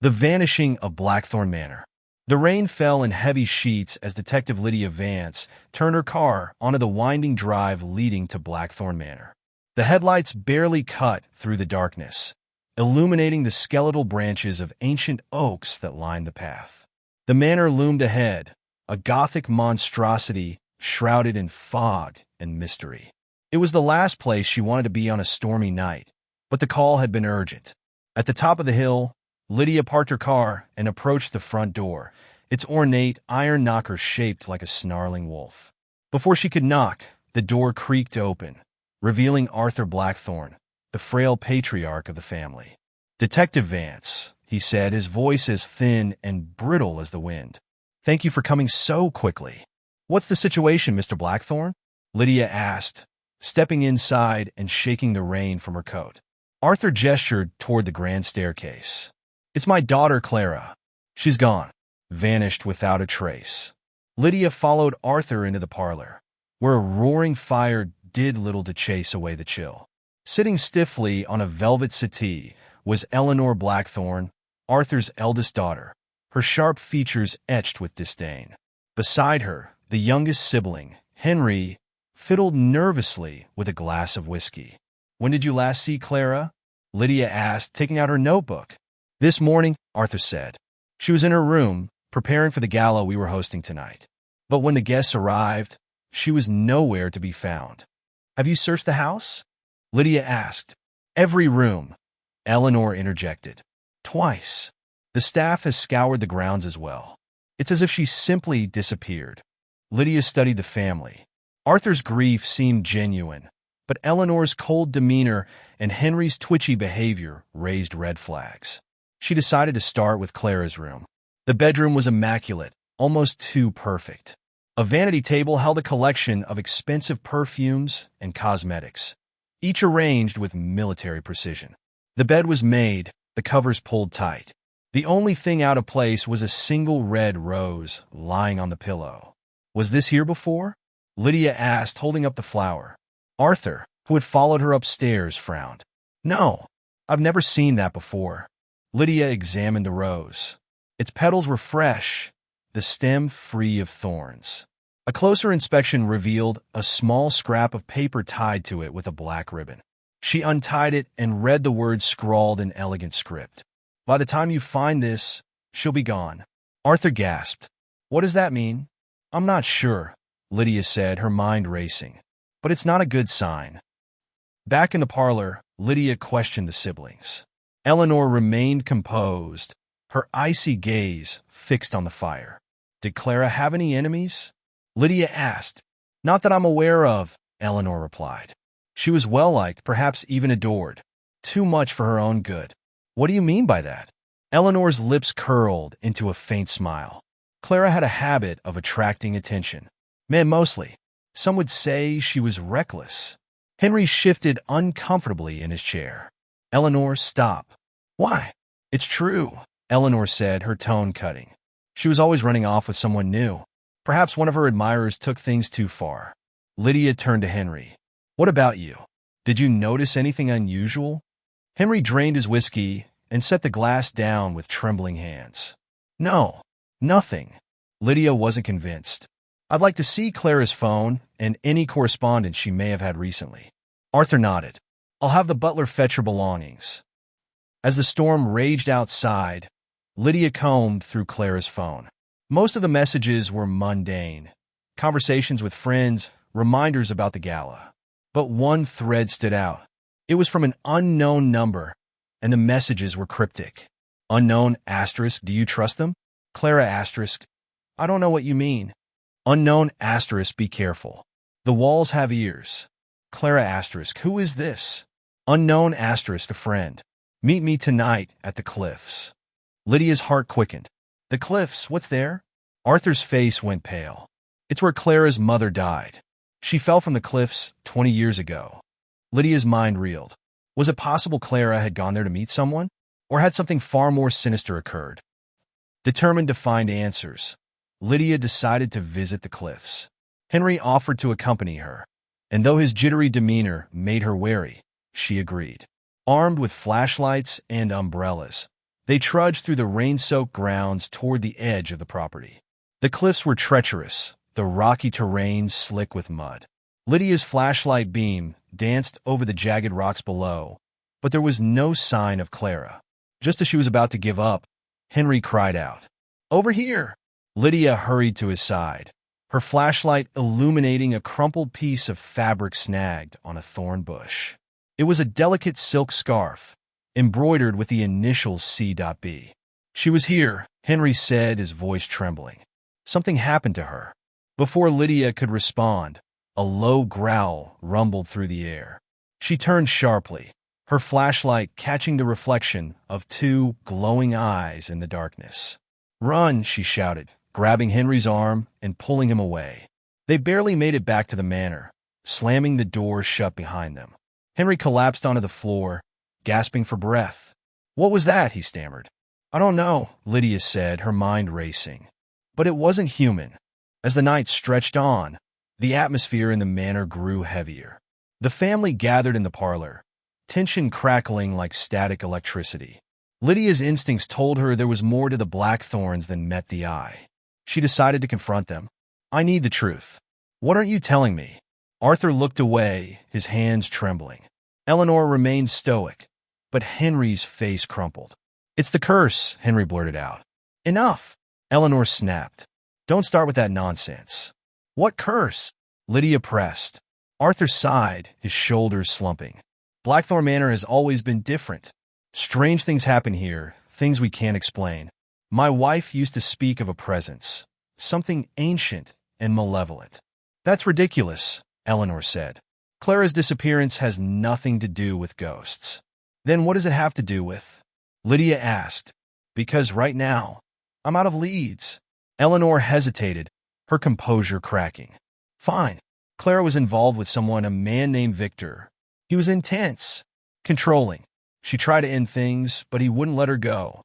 The vanishing of Blackthorn Manor. The rain fell in heavy sheets as Detective Lydia Vance turned her car onto the winding drive leading to Blackthorn Manor. The headlights barely cut through the darkness, illuminating the skeletal branches of ancient oaks that lined the path. The manor loomed ahead, a Gothic monstrosity shrouded in fog and mystery. It was the last place she wanted to be on a stormy night, but the call had been urgent. At the top of the hill, Lydia parked her car and approached the front door, its ornate iron knocker shaped like a snarling wolf. Before she could knock, the door creaked open, revealing Arthur Blackthorn, the frail patriarch of the family. "Detective Vance," he said, his voice as thin and brittle as the wind. "Thank you for coming so quickly." "What's the situation, Mr. Blackthorn?" Lydia asked, stepping inside and shaking the rain from her coat. Arthur gestured toward the grand staircase. "It's my daughter, Clara. She's gone, vanished without a trace." Lydia followed Arthur into the parlor, where a roaring fire did little to chase away the chill. Sitting stiffly on a velvet settee was Eleanor Blackthorn, Arthur's eldest daughter, her sharp features etched with disdain. Beside her, the youngest sibling, Henry, fiddled nervously with a glass of whiskey. "When did you last see Clara?" Lydia asked, taking out her notebook. "This morning," Arthur said. "She was in her room, preparing for the gala we were hosting tonight. But when the guests arrived, she was nowhere to be found." "Have you searched the house?" Lydia asked. "Every room," Eleanor interjected. "Twice. The staff has scoured the grounds as well. It's as if she simply disappeared." Lydia studied the family. Arthur's grief seemed genuine, but Eleanor's cold demeanor and Henry's twitchy behavior raised red flags. She decided to start with Clara's room. The bedroom was immaculate, almost too perfect. A vanity table held a collection of expensive perfumes and cosmetics, each arranged with military precision. The bed was made, the covers pulled tight. The only thing out of place was a single red rose lying on the pillow. "Was this here before?" Lydia asked, holding up the flower. Arthur, who had followed her upstairs, frowned. "No, I've never seen that before." Lydia examined the rose. Its petals were fresh, the stem free of thorns. A closer inspection revealed a small scrap of paper tied to it with a black ribbon. She untied it and read the words scrawled in elegant script. "By the time you find this, she'll be gone." Arthur gasped. "What does that mean?" "I'm not sure," Lydia said, her mind racing. "But it's not a good sign." Back in the parlor, Lydia questioned the siblings. Eleanor remained composed, her icy gaze fixed on the fire. "Did Clara have any enemies?" Lydia asked. "Not that I'm aware of," Eleanor replied. "She was well-liked, perhaps even adored. Too much for her own good." "What do you mean by that?" Eleanor's lips curled into a faint smile. "Clara had a habit of attracting attention. Men mostly. Some would say she was reckless." Henry shifted uncomfortably in his chair. "Eleanor, stop." "Why?" "It's true," Eleanor said, her tone cutting. "She was always running off with someone new. Perhaps one of her admirers took things too far." Lydia turned to Henry. "What about you? Did you notice anything unusual?" Henry drained his whiskey and set the glass down with trembling hands. "No, nothing." Lydia wasn't convinced. "I'd like to see Clara's phone and any correspondence she may have had recently." Arthur nodded. "I'll have the butler fetch her belongings." As the storm raged outside, Lydia combed through Clara's phone. Most of the messages were mundane, conversations with friends, reminders about the gala. But one thread stood out. It was from an unknown number, and the messages were cryptic. "Unknown asterisk, do you trust them?" Clara asterisk, "I don't know what you mean." "Unknown asterisk, be careful. The walls have ears." Clara asterisk, "Who is this?" "Unknown asterisk, a friend. Meet me tonight at the cliffs." Lydia's heart quickened. "The cliffs, what's there?" Arthur's face went pale. "It's where Clara's mother died. She fell from the cliffs 20 years ago." Lydia's mind reeled. Was it possible Clara had gone there to meet someone? Or had something far more sinister occurred? Determined to find answers, Lydia decided to visit the cliffs. Henry offered to accompany her, and though his jittery demeanor made her wary, she agreed. Armed with flashlights and umbrellas, They trudged through the rain-soaked grounds toward the edge of the property. The cliffs were treacherous, the rocky terrain slick with mud. Lydia's flashlight beam danced over the jagged rocks below, but there was no sign of Clara. Just as she was about to give up, Henry cried out, "Over here!" Lydia hurried to his side, her flashlight illuminating a crumpled piece of fabric snagged on a thorn bush. It was a delicate silk scarf, embroidered with the initials C.B. "She was here," Henry said, his voice trembling. "Something happened to her." Before Lydia could respond, a low growl rumbled through the air. She turned sharply, her flashlight catching the reflection of two glowing eyes in the darkness. "Run!" she shouted, grabbing Henry's arm and pulling him away. They barely made it back to the manor, slamming the door shut behind them. Henry collapsed onto the floor, gasping for breath. "What was that?" he stammered. "I don't know," Lydia said, her mind racing. But it wasn't human. As the night stretched on, the atmosphere in the manor grew heavier. The family gathered in the parlor, tension crackling like static electricity. Lydia's instincts told her there was more to the Blackthorns than met the eye. She decided to confront them. "I need the truth. What aren't you telling me?" Arthur looked away, his hands trembling. Eleanor remained stoic, but Henry's face crumpled. "It's the curse," Henry blurted out. "Enough!" Eleanor snapped. "Don't start with that nonsense." "What curse?" Lydia pressed. Arthur sighed, his shoulders slumping. "Blackthorn Manor has always been different. Strange things happen here, things we can't explain. My wife used to speak of a presence, something ancient and malevolent." "That's ridiculous," Eleanor said. "Clara's disappearance has nothing to do with ghosts." "Then what does it have to do with?" Lydia asked. "Because right now, I'm out of leads." Eleanor hesitated, her composure cracking. "Fine. Clara was involved with someone, a man named Victor. He was intense, controlling. She tried to end things, but he wouldn't let her go.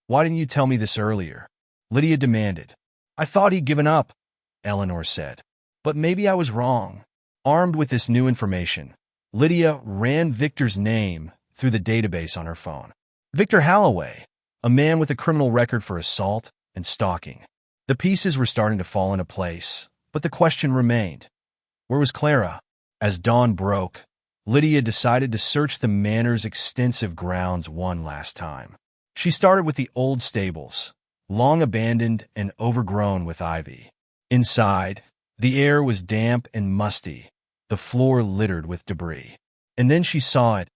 Why didn't you tell me this earlier?" Lydia demanded. "I thought he'd given up," Eleanor said. "But maybe I was wrong." Armed with this new information, Lydia ran Victor's name through the database on her phone. Victor Holloway, a man with a criminal record for assault and stalking. The pieces were starting to fall into place, but the question remained. Where was Clara? As dawn broke, Lydia decided to search the manor's extensive grounds one last time. She started with the old stables, long abandoned and overgrown with ivy. Inside, the air was damp and musty, the floor littered with debris. And then she saw it,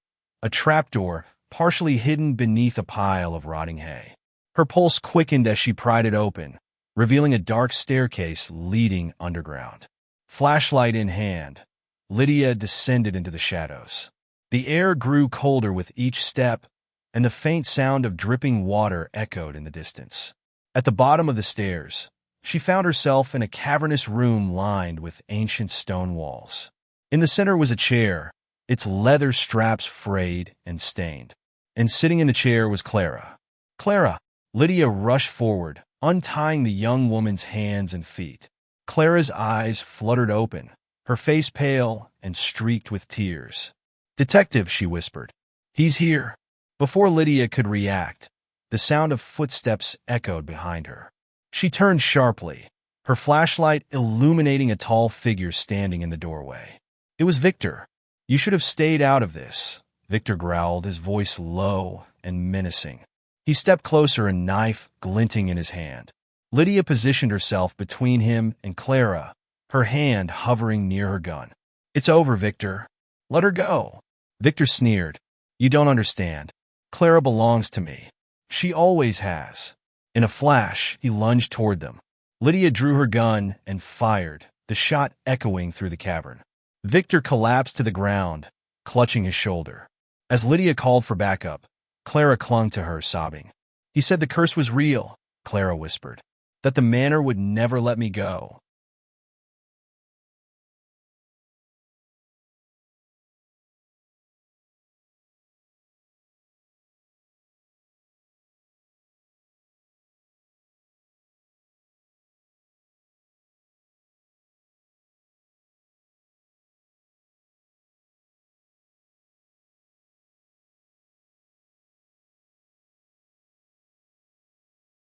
a trapdoor partially hidden beneath a pile of rotting hay. Her pulse quickened as she pried it open, revealing a dark staircase leading underground. Flashlight in hand, Lydia descended into the shadows. The air grew colder with each step, and the faint sound of dripping water echoed in the distance. At the bottom of the stairs, she found herself in a cavernous room lined with ancient stone walls. In the center was a chair, its leather straps frayed and stained. And sitting in the chair was Clara. "Clara!" Lydia rushed forward, untying the young woman's hands and feet. Clara's eyes fluttered open, her face pale and streaked with tears. "Detective," she whispered. "He's here." Before Lydia could react, the sound of footsteps echoed behind her. She turned sharply, her flashlight illuminating a tall figure standing in the doorway. It was Victor. "You should have stayed out of this," Victor growled, his voice low and menacing. He stepped closer, a knife glinting in his hand. Lydia positioned herself between him and Clara, her hand hovering near her gun. "It's over, Victor. Let her go." Victor sneered. "You don't understand. Clara belongs to me. She always has." In a flash, he lunged toward them. Lydia drew her gun and fired, the shot echoing through the cavern. Victor collapsed to the ground, clutching his shoulder. As Lydia called for backup, Clara clung to her, sobbing. "He said the curse was real," Clara whispered. "That the manor would never let me go."